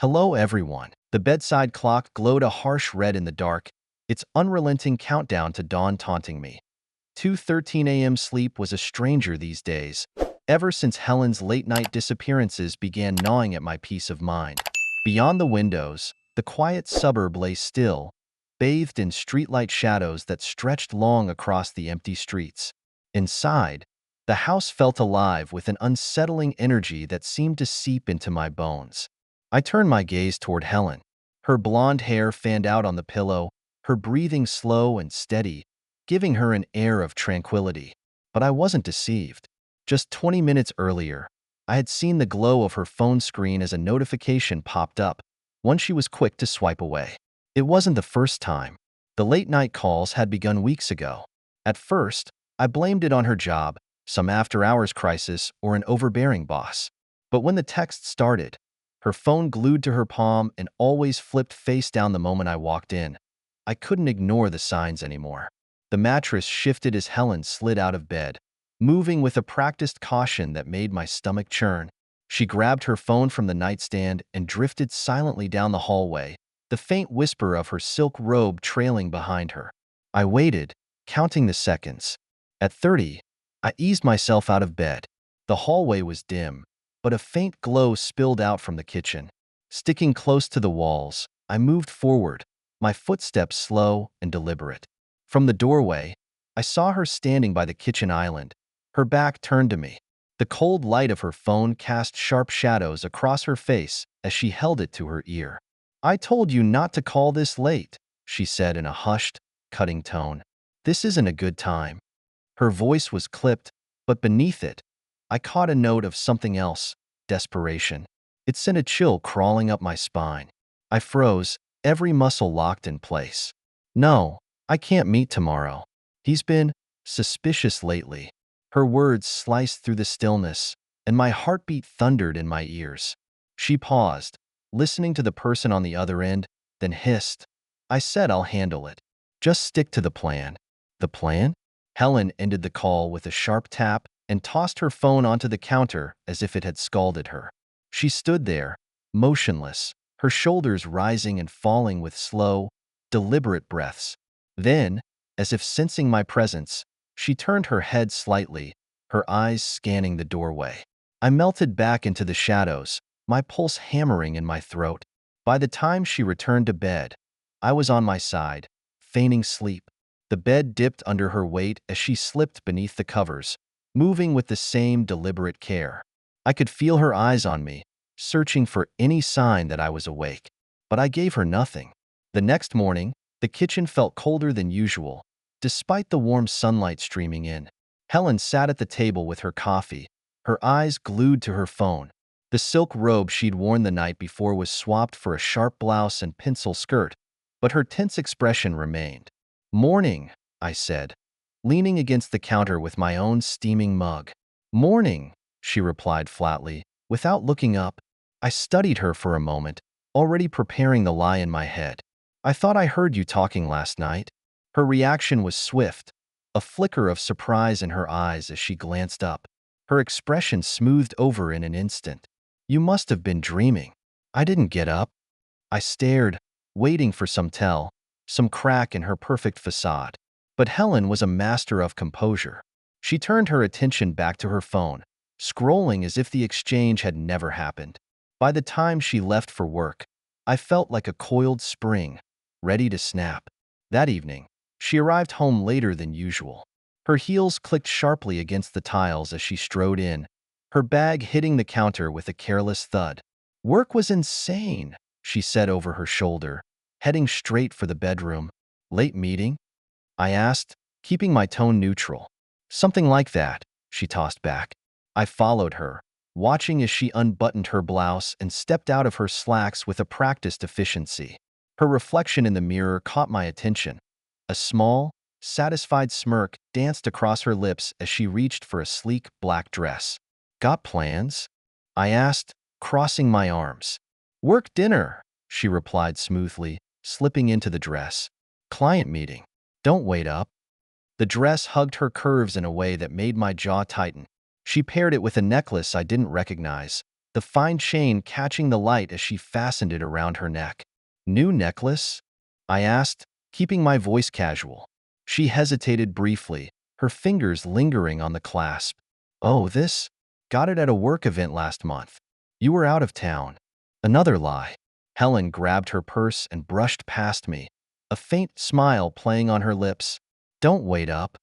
Hello, everyone. The bedside clock glowed a harsh red in the dark, its unrelenting countdown to dawn taunting me. 2:13 a.m. sleep was a stranger these days, ever since Helen's late-night disappearances began gnawing at my peace of mind. Beyond the windows, the quiet suburb lay still, bathed in streetlight shadows that stretched long across the empty streets. Inside, the house felt alive with an unsettling energy that seemed to seep into my bones. I turned my gaze toward Helen. Her blonde hair fanned out on the pillow, her breathing slow and steady, giving her an air of tranquility. But I wasn't deceived. Just 20 minutes earlier, I had seen the glow of her phone screen as a notification popped up, one she was quick to swipe away. It wasn't the first time. The late-night calls had begun weeks ago. At first, I blamed it on her job, some after-hours crisis, or an overbearing boss. But when the text started, her phone glued to her palm and always flipped face down the moment I walked in, I couldn't ignore the signs anymore. The mattress shifted as Helen slid out of bed, moving with a practiced caution that made my stomach churn. She grabbed her phone from the nightstand and drifted silently down the hallway, the faint whisper of her silk robe trailing behind her. I waited, counting the seconds. At 30, I eased myself out of bed. The hallway was dim, but a faint glow spilled out from the kitchen. Sticking close to the walls, I moved forward, my footsteps slow and deliberate. From the doorway, I saw her standing by the kitchen island, her back turned to me. The cold light of her phone cast sharp shadows across her face as she held it to her ear. "I told you not to call this late," she said in a hushed, cutting tone. "This isn't a good time." Her voice was clipped, but beneath it, I caught a note of something else, desperation. It sent a chill crawling up my spine. I froze, every muscle locked in place. "No, I can't meet tomorrow. He's been suspicious lately." Her words sliced through the stillness, and my heartbeat thundered in my ears. She paused, listening to the person on the other end, then hissed, "I said I'll handle it. Just stick to the plan." "The plan?" Helen ended the call with a sharp tap and tossed her phone onto the counter as if it had scalded her. She stood there, motionless, her shoulders rising and falling with slow, deliberate breaths. Then, as if sensing my presence, she turned her head slightly, her eyes scanning the doorway. I melted back into the shadows, my pulse hammering in my throat. By the time she returned to bed, I was on my side, feigning sleep. The bed dipped under her weight as she slipped beneath the covers, moving with the same deliberate care. I could feel her eyes on me, searching for any sign that I was awake. But I gave her nothing. The next morning, the kitchen felt colder than usual, despite the warm sunlight streaming in. Helen sat at the table with her coffee, her eyes glued to her phone. The silk robe she'd worn the night before was swapped for a sharp blouse and pencil skirt, but her tense expression remained. "Morning," I said, leaning against the counter with my own steaming mug. "Morning," she replied flatly, without looking up. I studied her for a moment, already preparing the lie in my head. "I thought I heard you talking last night." Her reaction was swift, a flicker of surprise in her eyes as she glanced up. Her expression smoothed over in an instant. "You must have been dreaming." I didn't get up. I stared, waiting for some tell, some crack in her perfect facade. But Helen was a master of composure. She turned her attention back to her phone, scrolling as if the exchange had never happened. By the time she left for work, I felt like a coiled spring, ready to snap. That evening, she arrived home later than usual. Her heels clicked sharply against the tiles as she strode in, her bag hitting the counter with a careless thud. "Work was insane," she said over her shoulder, heading straight for the bedroom. "Late meeting?" I asked, keeping my tone neutral. "Something like that," she tossed back. I followed her, watching as she unbuttoned her blouse and stepped out of her slacks with a practiced efficiency. Her reflection in the mirror caught my attention. A small, satisfied smirk danced across her lips as she reached for a sleek black dress. "Got plans?" I asked, crossing my arms. "Work dinner," she replied smoothly, slipping into the dress. "Client meeting. Don't wait up." The dress hugged her curves in a way that made my jaw tighten. She paired it with a necklace I didn't recognize, the fine chain catching the light as she fastened it around her neck. "New necklace?" I asked, keeping my voice casual. She hesitated briefly, her fingers lingering on the clasp. "Oh, this? Got it at a work event last month. You were out of town." Another lie. Helen grabbed her purse and brushed past me, a faint smile playing on her lips. "Don't wait up."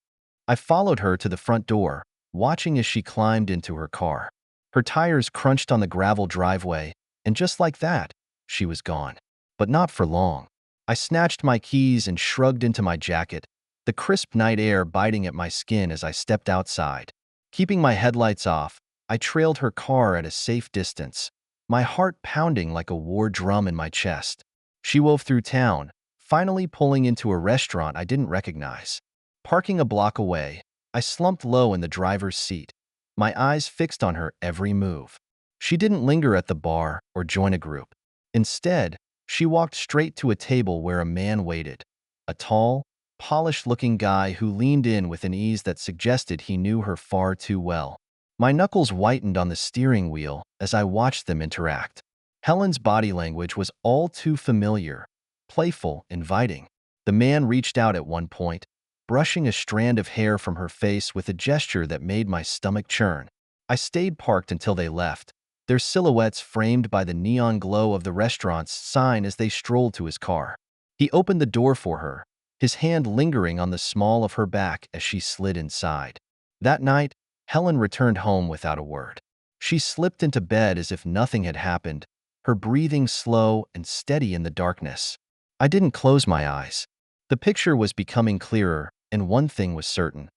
I followed her to the front door, watching as she climbed into her car. Her tires crunched on the gravel driveway, and just like that, she was gone. But not for long. I snatched my keys and shrugged into my jacket, the crisp night air biting at my skin as I stepped outside. Keeping my headlights off, I trailed her car at a safe distance, my heart pounding like a war drum in my chest. She wove through town, finally pulling into a restaurant I didn't recognize. Parking a block away, I slumped low in the driver's seat, my eyes fixed on her every move. She didn't linger at the bar or join a group. Instead, she walked straight to a table where a man waited, a tall, polished-looking guy who leaned in with an ease that suggested he knew her far too well. My knuckles whitened on the steering wheel as I watched them interact. Helen's body language was all too familiar, playful, inviting. The man reached out at one point, brushing a strand of hair from her face with a gesture that made my stomach churn. I stayed parked until they left, their silhouettes framed by the neon glow of the restaurant's sign as they strolled to his car. He opened the door for her, his hand lingering on the small of her back as she slid inside. That night, Helen returned home without a word. She slipped into bed as if nothing had happened, her breathing slow and steady in the darkness. I didn't close my eyes. The picture was becoming clearer, and one thing was certain.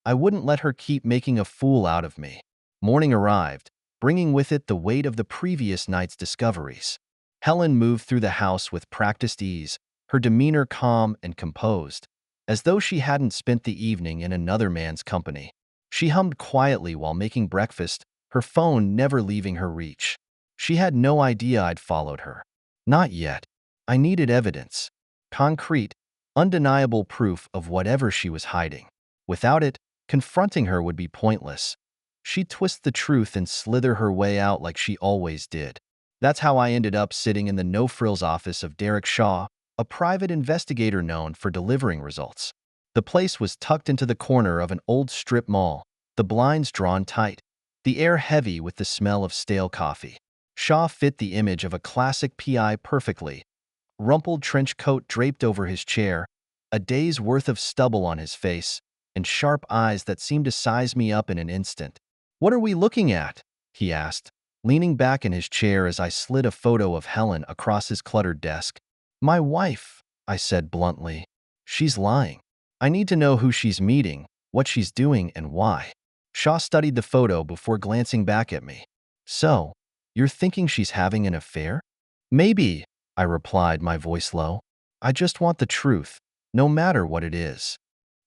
I wouldn't let her keep making a fool out of me. Morning arrived, bringing with it the weight of the previous night's discoveries. Helen moved through the house with practiced ease, her demeanor calm and composed, as though she hadn't spent the evening in another man's company. She hummed quietly while making breakfast, her phone never leaving her reach. She had no idea I'd followed her. Not yet. I needed evidence. Concrete, undeniable proof of whatever she was hiding. Without it, confronting her would be pointless. She'd twist the truth and slither her way out like she always did. That's how I ended up sitting in the no-frills office of Derek Shaw, a private investigator known for delivering results. The place was tucked into the corner of an old strip mall, the blinds drawn tight, the air heavy with the smell of stale coffee. Shaw fit the image of a classic PI perfectly. Rumpled trench coat draped over his chair, a day's worth of stubble on his face, and sharp eyes that seemed to size me up in an instant. "What are we looking at?" he asked, leaning back in his chair as I slid a photo of Helen across his cluttered desk. "My wife," I said bluntly. "She's lying. I need to know who she's meeting, what she's doing, and why." Shaw studied the photo before glancing back at me. "So, you're thinking she's having an affair?" "Maybe," I replied, my voice low. "I just want the truth, no matter what it is."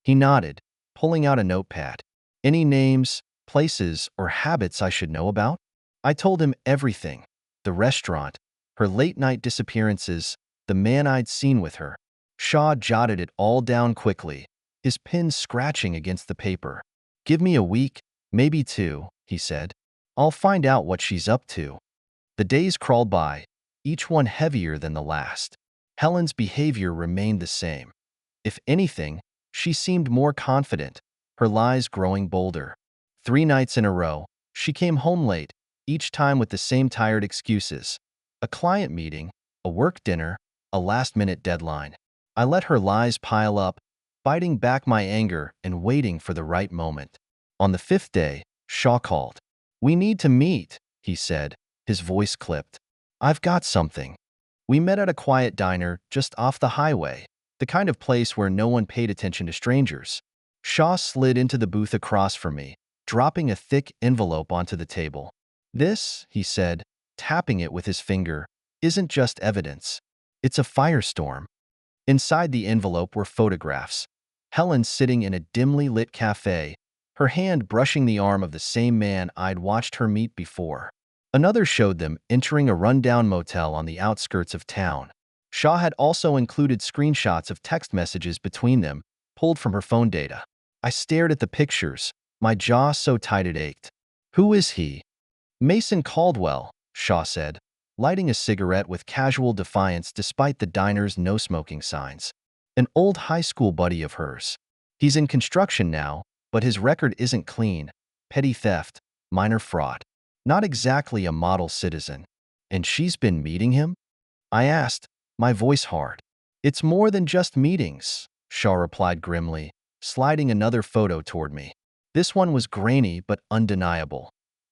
He nodded, pulling out a notepad. "Any names, places, or habits I should know about?" I told him everything. The restaurant, her late-night disappearances, the man I'd seen with her. Shaw jotted it all down quickly, his pen scratching against the paper. "Give me a week, maybe two," he said. "I'll find out what she's up to." The days crawled by, each one heavier than the last. Helen's behavior remained the same. If anything, she seemed more confident, her lies growing bolder. 3 nights in a row, she came home late, each time with the same tired excuses. A client meeting, a work dinner, a last-minute deadline. I let her lies pile up, fighting back my anger and waiting for the right moment. On the 5th day, Shaw called. "We need to meet," he said, his voice clipped. "I've got something." We met at a quiet diner just off the highway, the kind of place where no one paid attention to strangers. Shaw slid into the booth across from me, dropping a thick envelope onto the table. "This," he said, tapping it with his finger, "isn't just evidence. It's a firestorm." Inside the envelope were photographs. Helen sitting in a dimly lit cafe, her hand brushing the arm of the same man I'd watched her meet before. Another showed them entering a rundown motel on the outskirts of town. Shaw had also included screenshots of text messages between them, pulled from her phone data. I stared at the pictures, my jaw so tight it ached. "Who is he?" "Mason Caldwell," Shaw said, lighting a cigarette with casual defiance despite the diner's no-smoking signs. An old high school buddy of hers. He's in construction now, but his record isn't clean. Petty theft, minor fraud. Not exactly a model citizen. And she's been meeting him? I asked, my voice hard. It's more than just meetings, Shaw replied grimly, sliding another photo toward me. This one was grainy but undeniable.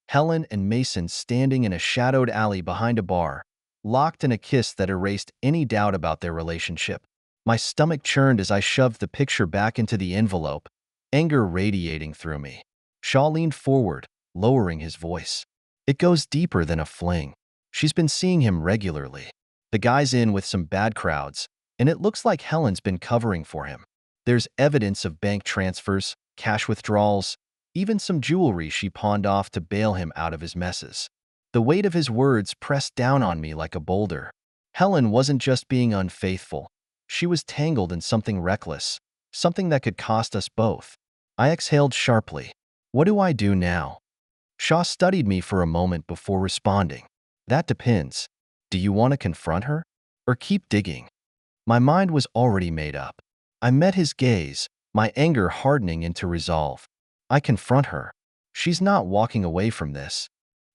Helen and Mason standing in a shadowed alley behind a bar, locked in a kiss that erased any doubt about their relationship. My stomach churned as I shoved the picture back into the envelope, anger radiating through me. Shaw leaned forward, lowering his voice. It goes deeper than a fling. She's been seeing him regularly. The guy's in with some bad crowds, and it looks like Helen's been covering for him. There's evidence of bank transfers, cash withdrawals, even some jewelry she pawned off to bail him out of his messes. The weight of his words pressed down on me like a boulder. Helen wasn't just being unfaithful. She was tangled in something reckless, something that could cost us both. I exhaled sharply. What do I do now? Shaw studied me for a moment before responding. That depends. Do you want to confront her? Or keep digging? My mind was already made up. I met his gaze, my anger hardening into resolve. I confront her. She's not walking away from this.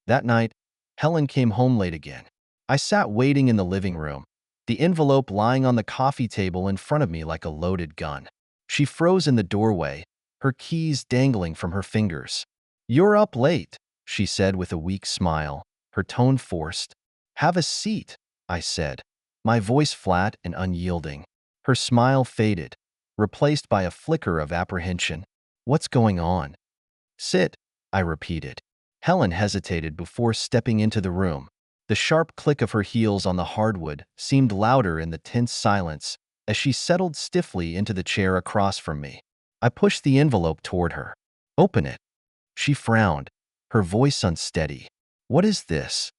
That night, Helen came home late again. I sat waiting in the living room, the envelope lying on the coffee table in front of me like a loaded gun. She froze in the doorway, her keys dangling from her fingers. "You're up late," she said with a weak smile, her tone forced. "Have a seat," I said, my voice flat and unyielding. Her smile faded, replaced by a flicker of apprehension. "What's going on?" "Sit," I repeated. Helen hesitated before stepping into the room. The sharp click of her heels on the hardwood seemed louder in the tense silence as she settled stiffly into the chair across from me. I pushed the envelope toward her. "Open it." She frowned, her voice unsteady. "What is this?"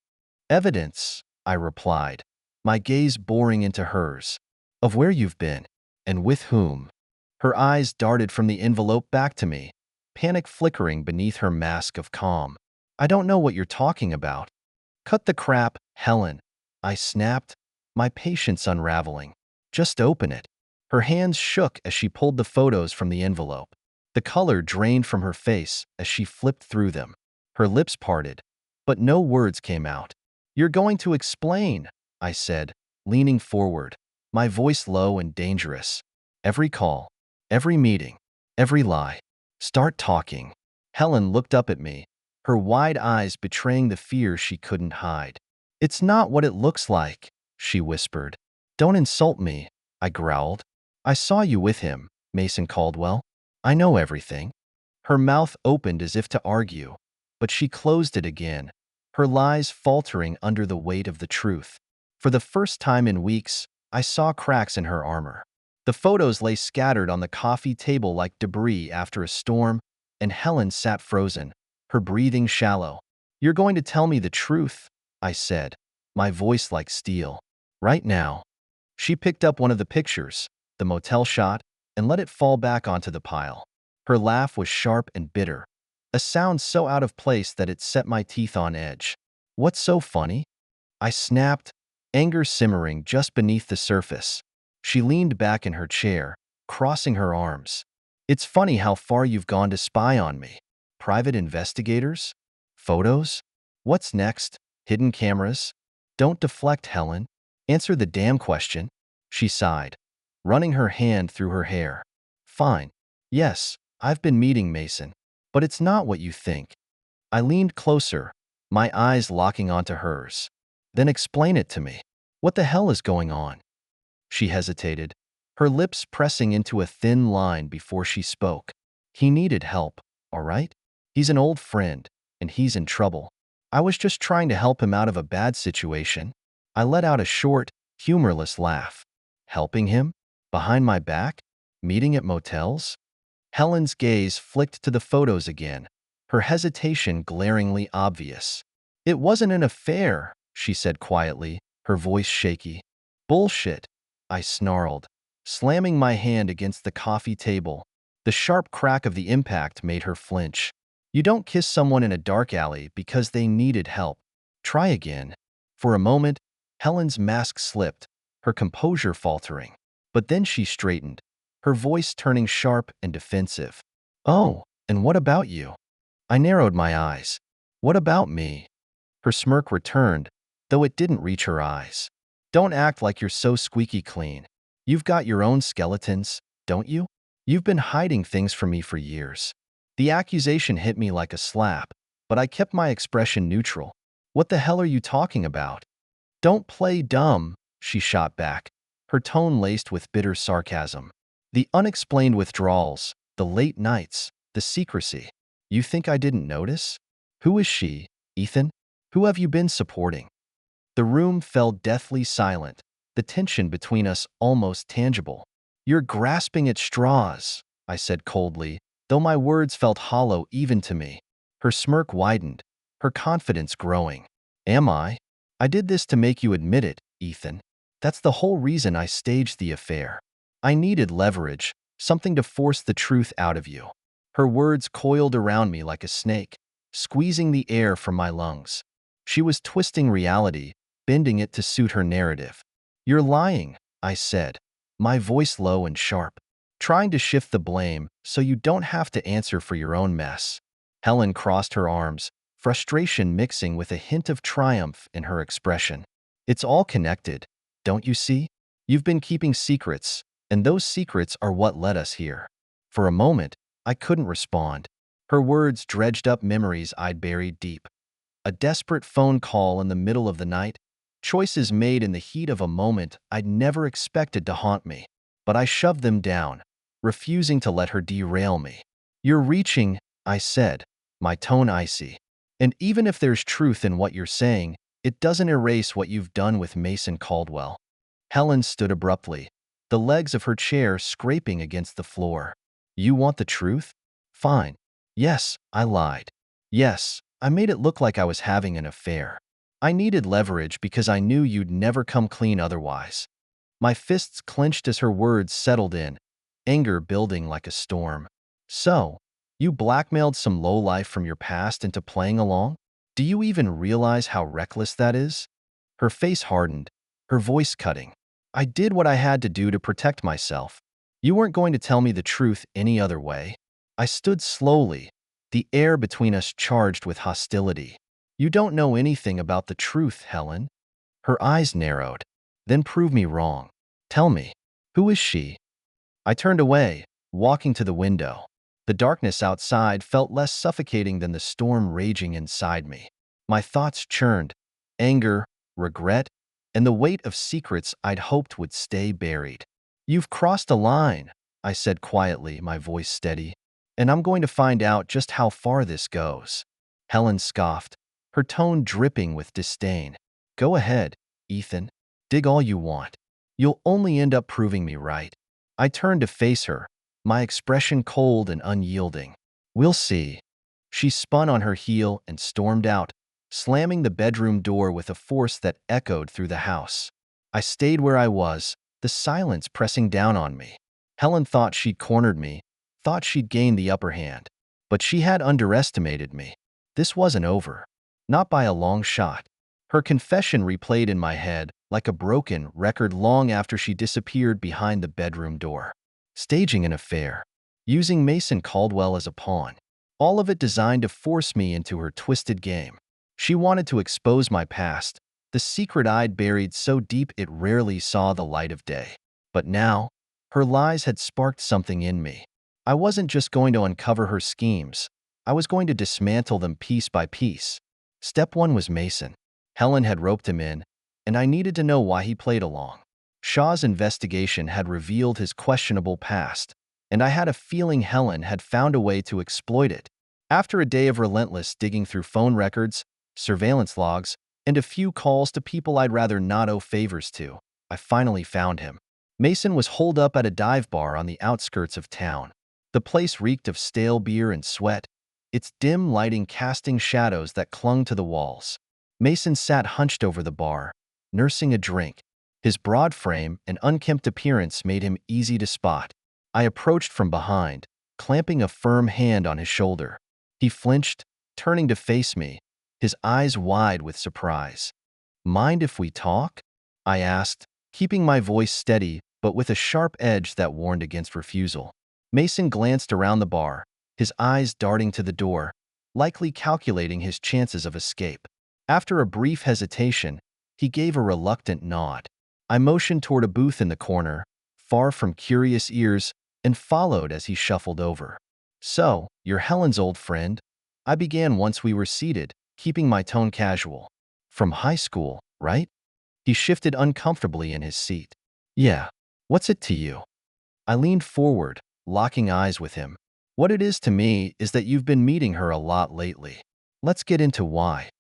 "Evidence," I replied, my gaze boring into hers. "Of where you've been, and with whom." Her eyes darted from the envelope back to me, panic flickering beneath her mask of calm. "I don't know what you're talking about." "Cut the crap, Helen," I snapped, my patience unraveling. "Just open it." Her hands shook as she pulled the photos from the envelope. The color drained from her face as she flipped through them. Her lips parted, but no words came out. "You're going to explain," I said, leaning forward, my voice low and dangerous. "Every call, every meeting, every lie. Start talking." Helen looked up at me, her wide eyes betraying the fear she couldn't hide. "It's not what it looks like," she whispered. "Don't insult me," I growled. "I saw you with him, Mason Caldwell. I know everything." Her mouth opened as if to argue, but she closed it again, her lies faltering under the weight of the truth. For the first time in weeks, I saw cracks in her armor. The photos lay scattered on the coffee table like debris after a storm, and Helen sat frozen, her breathing shallow. "You're going to tell me the truth," I said, my voice like steel. "Right now." She picked up one of the pictures, the motel shot, and let it fall back onto the pile. Her laugh was sharp and bitter, a sound so out of place that it set my teeth on edge. "What's so funny?" I snapped, anger simmering just beneath the surface. She leaned back in her chair, crossing her arms. "It's funny how far you've gone to spy on me. Private investigators? Photos? What's next? Hidden cameras? Don't deflect, Helen. Answer the damn question." She sighed, running her hand through her hair. "Fine. Yes, I've been meeting Mason, but it's not what you think." I leaned closer, my eyes locking onto hers. "Then explain it to me. What the hell is going on?" She hesitated, her lips pressing into a thin line before she spoke. "He needed help, all right? He's an old friend, and he's in trouble. I was just trying to help him out of a bad situation." I let out a short, humorless laugh. "Helping him? Behind my back? Meeting at motels?" Helen's gaze flicked to the photos again, her hesitation glaringly obvious. "It wasn't an affair," she said quietly, her voice shaky. "Bullshit," I snarled, slamming my hand against the coffee table. The sharp crack of the impact made her flinch. "You don't kiss someone in a dark alley because they needed help. Try again. For a moment, Helen's mask slipped, her composure faltering. But then she straightened, her voice turning sharp and defensive. Oh, and what about you? I narrowed my eyes. What about me? Her smirk returned, though it didn't reach her eyes. Don't act like you're so squeaky clean. You've got your own skeletons, don't you? You've been hiding things from me for years. The accusation hit me like a slap, but I kept my expression neutral. What the hell are you talking about? Don't play dumb, she shot back, her tone laced with bitter sarcasm. The unexplained withdrawals, the late nights, the secrecy. You think I didn't notice? Who is she, Ethan? Who have you been supporting? The room fell deathly silent, the tension between us almost tangible. You're grasping at straws, I said coldly, though my words felt hollow even to me. Her smirk widened, her confidence growing. Am I? I did this to make you admit it, Ethan. That's the whole reason I staged the affair. I needed leverage, something to force the truth out of you. Her words coiled around me like a snake, squeezing the air from my lungs. She was twisting reality, bending it to suit her narrative. You're lying, I said, my voice low and sharp, trying to shift the blame so you don't have to answer for your own mess. Helen crossed her arms, frustration mixing with a hint of triumph in her expression. It's all connected, don't you see? You've been keeping secrets, and those secrets are what led us here. For a moment, I couldn't respond. Her words dredged up memories I'd buried deep. A desperate phone call in the middle of the night, choices made in the heat of a moment I'd never expected to haunt me. But I shoved them down, refusing to let her derail me. You're reaching, I said, my tone icy. And even if there's truth in what you're saying, it doesn't erase what you've done with Mason Caldwell. Helen stood abruptly, the legs of her chair scraping against the floor. You want the truth? Fine. Yes, I lied. Yes, I made it look like I was having an affair. I needed leverage because I knew you'd never come clean otherwise. My fists clenched as her words settled in, anger building like a storm. So, you blackmailed some lowlife from your past into playing along? Do you even realize how reckless that is? Her face hardened, her voice cutting. I did what I had to do to protect myself. You weren't going to tell me the truth any other way. I stood slowly, the air between us charged with hostility. You don't know anything about the truth, Helen. Her eyes narrowed. Then prove me wrong. Tell me, who is she? I turned away, walking to the window. The darkness outside felt less suffocating than the storm raging inside me. My thoughts churned, anger, regret, and the weight of secrets I'd hoped would stay buried. You've crossed a line, I said quietly, my voice steady, and I'm going to find out just how far this goes. Helen scoffed, her tone dripping with disdain. Go ahead, Ethan. Dig all you want. You'll only end up proving me right. I turned to face her, my expression cold and unyielding. We'll see. She spun on her heel and stormed out, slamming the bedroom door with a force that echoed through the house. I stayed where I was, the silence pressing down on me. Helen thought she'd cornered me, thought she'd gained the upper hand. But she had underestimated me. This wasn't over. Not by a long shot. Her confession replayed in my head like a broken record long after she disappeared behind the bedroom door. Staging an affair. Using Mason Caldwell as a pawn. All of it designed to force me into her twisted game. She wanted to expose my past, the secret I'd buried so deep it rarely saw the light of day. But now, her lies had sparked something in me. I wasn't just going to uncover her schemes. I was going to dismantle them piece by piece. Step one was Mason. Helen had roped him in, and I needed to know why he played along. Shaw's investigation had revealed his questionable past, and I had a feeling Helen had found a way to exploit it. After a day of relentless digging through phone records, surveillance logs, and a few calls to people I'd rather not owe favors to, I finally found him. Mason was holed up at a dive bar on the outskirts of town. The place reeked of stale beer and sweat, its dim lighting casting shadows that clung to the walls. Mason sat hunched over the bar, nursing a drink. His broad frame and unkempt appearance made him easy to spot. I approached from behind, clamping a firm hand on his shoulder. He flinched, turning to face me, his eyes wide with surprise. Mind if we talk? I asked, keeping my voice steady but with a sharp edge that warned against refusal. Mason glanced around the bar, his eyes darting to the door, likely calculating his chances of escape. After a brief hesitation, he gave a reluctant nod. I motioned toward a booth in the corner, far from curious ears, and followed as he shuffled over. "So, you're Helen's old friend?" I began once we were seated, keeping my tone casual. "From high school, right?" He shifted uncomfortably in his seat. "Yeah. What's it to you?" I leaned forward, locking eyes with him. "What it is to me is that you've been meeting her a lot lately. Let's get into why."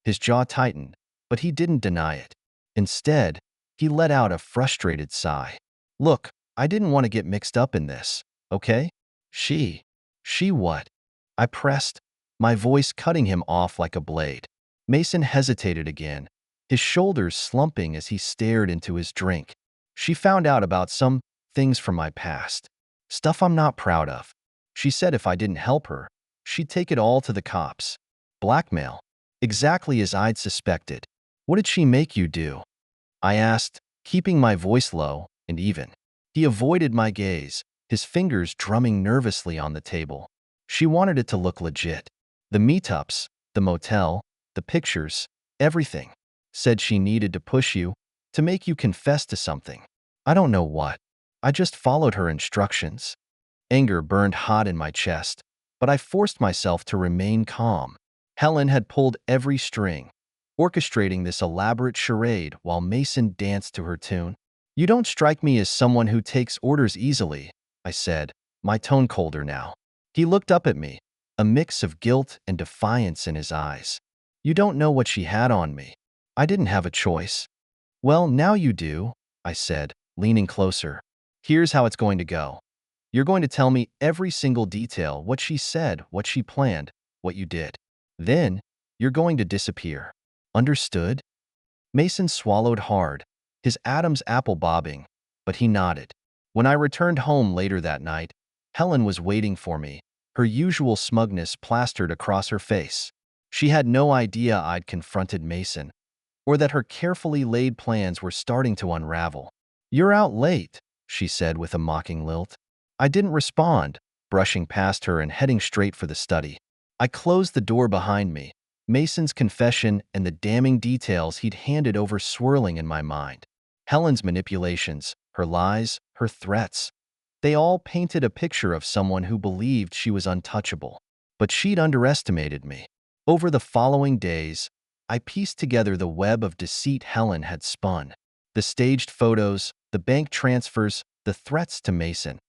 His jaw tightened, but he didn't deny it. Instead, he let out a frustrated sigh. "Look, I didn't want to get mixed up in this, okay? She. She what?" I pressed, my voice cutting him off like a blade. Mason hesitated again, his shoulders slumping as he stared into his drink. "She found out about some things from my past. Stuff I'm not proud of. She said if I didn't help her, she'd take it all to the cops. Blackmail. Exactly as I'd suspected. What did she make you do?" I asked, keeping my voice low and even. He avoided my gaze, his fingers drumming nervously on the table. "She wanted it to look legit. The meetups, the motel, the pictures, everything. Said she needed to push you, to make you confess to something. I don't know what. I just followed her instructions." Anger burned hot in my chest, but I forced myself to remain calm. Helen had pulled every string, orchestrating this elaborate charade while Mason danced to her tune. "You don't strike me as someone who takes orders easily," I said, my tone colder now. He looked up at me, a mix of guilt and defiance in his eyes. "You don't know what she had on me. I didn't have a choice." "Well, now you do," I said, leaning closer. "Here's how it's going to go. You're going to tell me every single detail, what she said, what she planned, what you did. Then, you're going to disappear. Understood?" Mason swallowed hard, his Adam's apple bobbing, but he nodded. When I returned home later that night, Helen was waiting for me, her usual smugness plastered across her face. She had no idea I'd confronted Mason, or that her carefully laid plans were starting to unravel. "You're out late," she said with a mocking lilt. I didn't respond, brushing past her and heading straight for the study. I closed the door behind me, Mason's confession and the damning details he'd handed over swirling in my mind. Helen's manipulations, her lies, her threats. They all painted a picture of someone who believed she was untouchable. But she'd underestimated me. Over the following days, I pieced together the web of deceit Helen had spun. The staged photos, the bank transfers, the threats to Mason.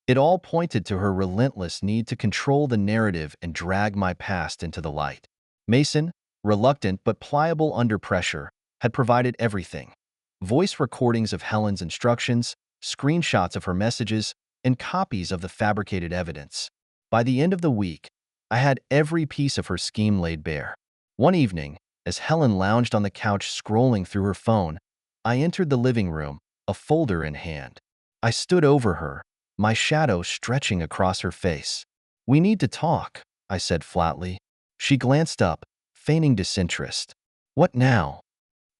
It all pointed to her relentless need to control the narrative and drag my past into the light. Mason, reluctant but pliable under pressure, had provided everything. Voice recordings of Helen's instructions, screenshots of her messages, and copies of the fabricated evidence. By the end of the week, I had every piece of her scheme laid bare. One evening, as Helen lounged on the couch scrolling through her phone, I entered the living room, a folder in hand. I stood over her, my shadow stretching across her face. "We need to talk," I said flatly. She glanced up, feigning disinterest. "What now?"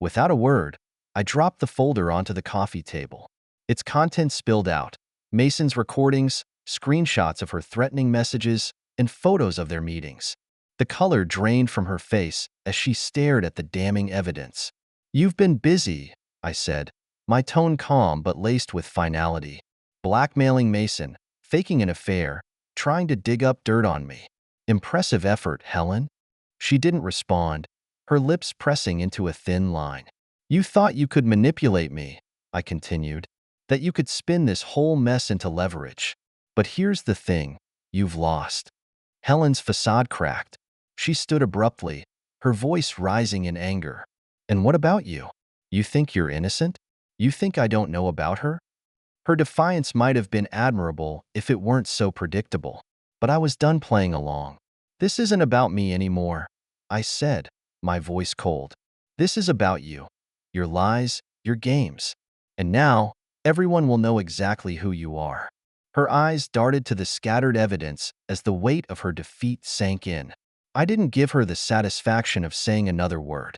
Without a word, I dropped the folder onto the coffee table. Its contents spilled out: Mason's recordings, screenshots of her threatening messages, and photos of their meetings. The color drained from her face as she stared at the damning evidence. "You've been busy," I said, my tone calm but laced with finality. "Blackmailing Mason, faking an affair, trying to dig up dirt on me. Impressive effort, Helen." She didn't respond, her lips pressing into a thin line. "You thought you could manipulate me," I continued, "that you could spin this whole mess into leverage. But here's the thing, you've lost." Helen's facade cracked. She stood abruptly, her voice rising in anger. "And what about you? You think you're innocent? You think I don't know about her?" Her defiance might have been admirable if it weren't so predictable. But I was done playing along. "This isn't about me anymore," I said, my voice cold. "This is about you, your lies, your games. And now, everyone will know exactly who you are." Her eyes darted to the scattered evidence as the weight of her defeat sank in. I didn't give her the satisfaction of saying another word.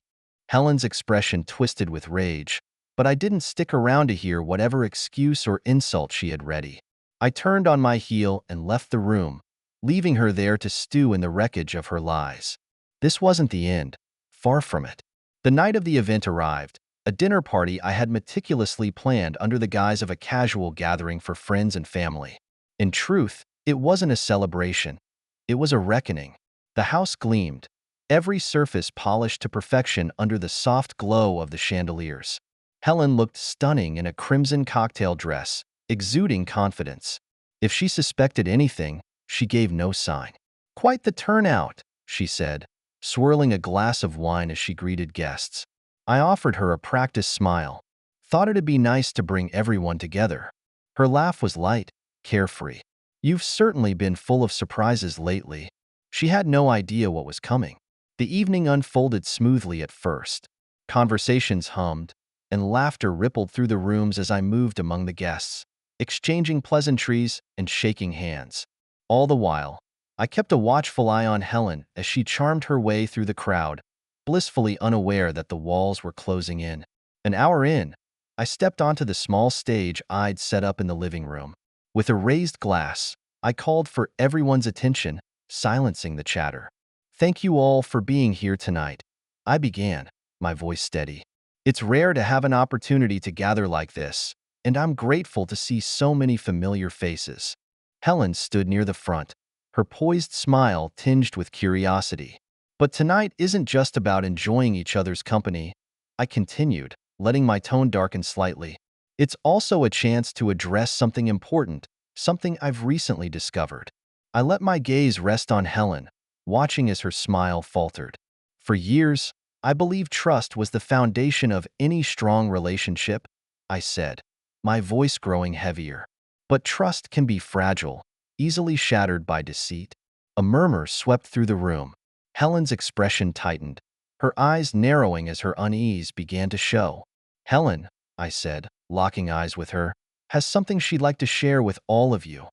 Helen's expression twisted with rage, but I didn't stick around to hear whatever excuse or insult she had ready. I turned on my heel and left the room, leaving her there to stew in the wreckage of her lies. This wasn't the end. Far from it. The night of the event arrived, a dinner party I had meticulously planned under the guise of a casual gathering for friends and family. In truth, it wasn't a celebration. It was a reckoning. The house gleamed, every surface polished to perfection under the soft glow of the chandeliers. Helen looked stunning in a crimson cocktail dress, exuding confidence. If she suspected anything, she gave no sign. "Quite the turnout," she said, swirling a glass of wine as she greeted guests. I offered her a practiced smile. Thought it'd be nice to bring everyone together. Her laugh was light, carefree. "You've certainly been full of surprises lately." She had no idea what was coming. The evening unfolded smoothly at first. Conversations hummed, and laughter rippled through the rooms as I moved among the guests, exchanging pleasantries and shaking hands. All the while, I kept a watchful eye on Helen as she charmed her way through the crowd, blissfully unaware that the walls were closing in. An hour in, I stepped onto the small stage I'd set up in the living room. With a raised glass, I called for everyone's attention, silencing the chatter. "Thank you all for being here tonight," I began, my voice steady. "It's rare to have an opportunity to gather like this, and I'm grateful to see so many familiar faces." Helen stood near the front, her poised smile tinged with curiosity. "But tonight isn't just about enjoying each other's company," I continued, letting my tone darken slightly. "It's also a chance to address something important, something I've recently discovered." I let my gaze rest on Helen, watching as her smile faltered. "For years, I believed trust was the foundation of any strong relationship," I said, my voice growing heavier. "But trust can be fragile, easily shattered by deceit." A murmur swept through the room. Helen's expression tightened, her eyes narrowing as her unease began to show. "Helen," I said, locking eyes with her, "has something she'd like to share with all of you."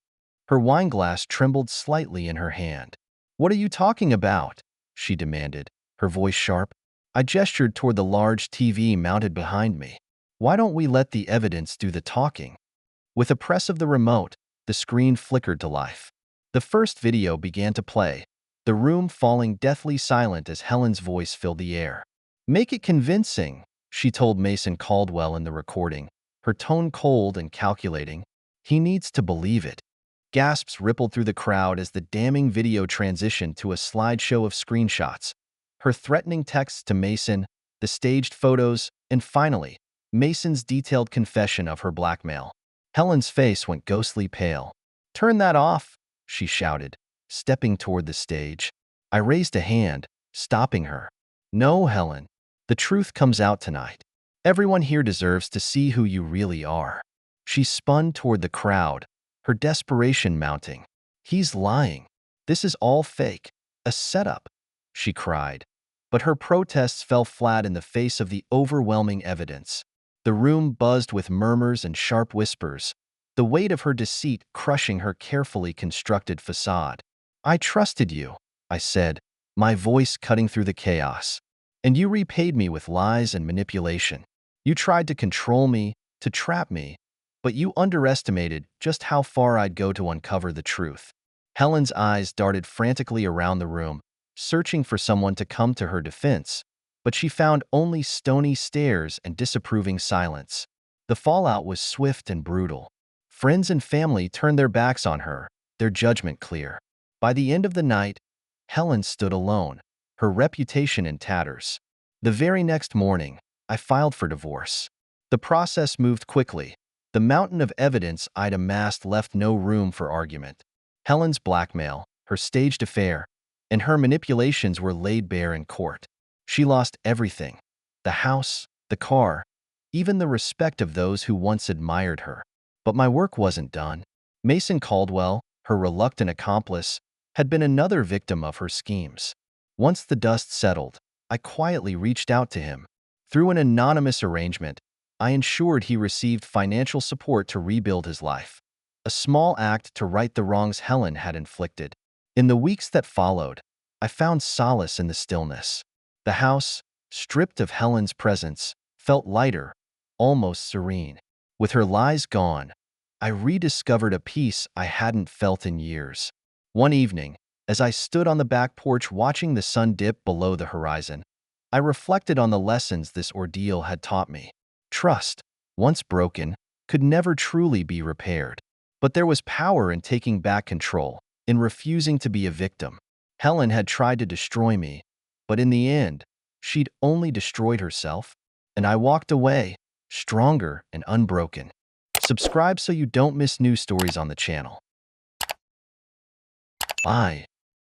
Her wineglass trembled slightly in her hand. "What are you talking about?" she demanded, her voice sharp. I gestured toward the large TV mounted behind me. "Why don't we let the evidence do the talking?" With a press of the remote, the screen flickered to life. The first video began to play, the room falling deathly silent as Helen's voice filled the air. "Make it convincing," she told Mason Caldwell in the recording, her tone cold and calculating. "He needs to believe it." Gasps rippled through the crowd as the damning video transitioned to a slideshow of screenshots. Her threatening texts to Mason, the staged photos, and finally, Mason's detailed confession of her blackmail. Helen's face went ghostly pale. "Turn that off," she shouted, stepping toward the stage. I raised a hand, stopping her. "No, Helen. The truth comes out tonight. Everyone here deserves to see who you really are." She spun toward the crowd, her desperation mounting. "He's lying. This is all fake. A setup," she cried. But her protests fell flat in the face of the overwhelming evidence. The room buzzed with murmurs and sharp whispers, the weight of her deceit crushing her carefully constructed facade. "I trusted you," I said, my voice cutting through the chaos. "And you repaid me with lies and manipulation. You tried to control me, to trap me, but you underestimated just how far I'd go to uncover the truth." Helen's eyes darted frantically around the room, searching for someone to come to her defense, but she found only stony stares and disapproving silence. The fallout was swift and brutal. Friends and family turned their backs on her, their judgment clear. By the end of the night, Helen stood alone, her reputation in tatters. The very next morning, I filed for divorce. The process moved quickly. The mountain of evidence I'd amassed left no room for argument. Helen's blackmail, her staged affair, and her manipulations were laid bare in court. She lost everything: the house, the car, even the respect of those who once admired her. But my work wasn't done. Mason Caldwell, her reluctant accomplice, had been another victim of her schemes. Once the dust settled, I quietly reached out to him. Through an anonymous arrangement, I ensured he received financial support to rebuild his life, a small act to right the wrongs Helen had inflicted. In the weeks that followed, I found solace in the stillness. The house, stripped of Helen's presence, felt lighter, almost serene. With her lies gone, I rediscovered a peace I hadn't felt in years. One evening, as I stood on the back porch watching the sun dip below the horizon, I reflected on the lessons this ordeal had taught me. Trust, once broken, could never truly be repaired. But there was power in taking back control, in refusing to be a victim. Helen had tried to destroy me, but in the end, she'd only destroyed herself, and I walked away, stronger and unbroken. Subscribe so you don't miss new stories on the channel. Bye.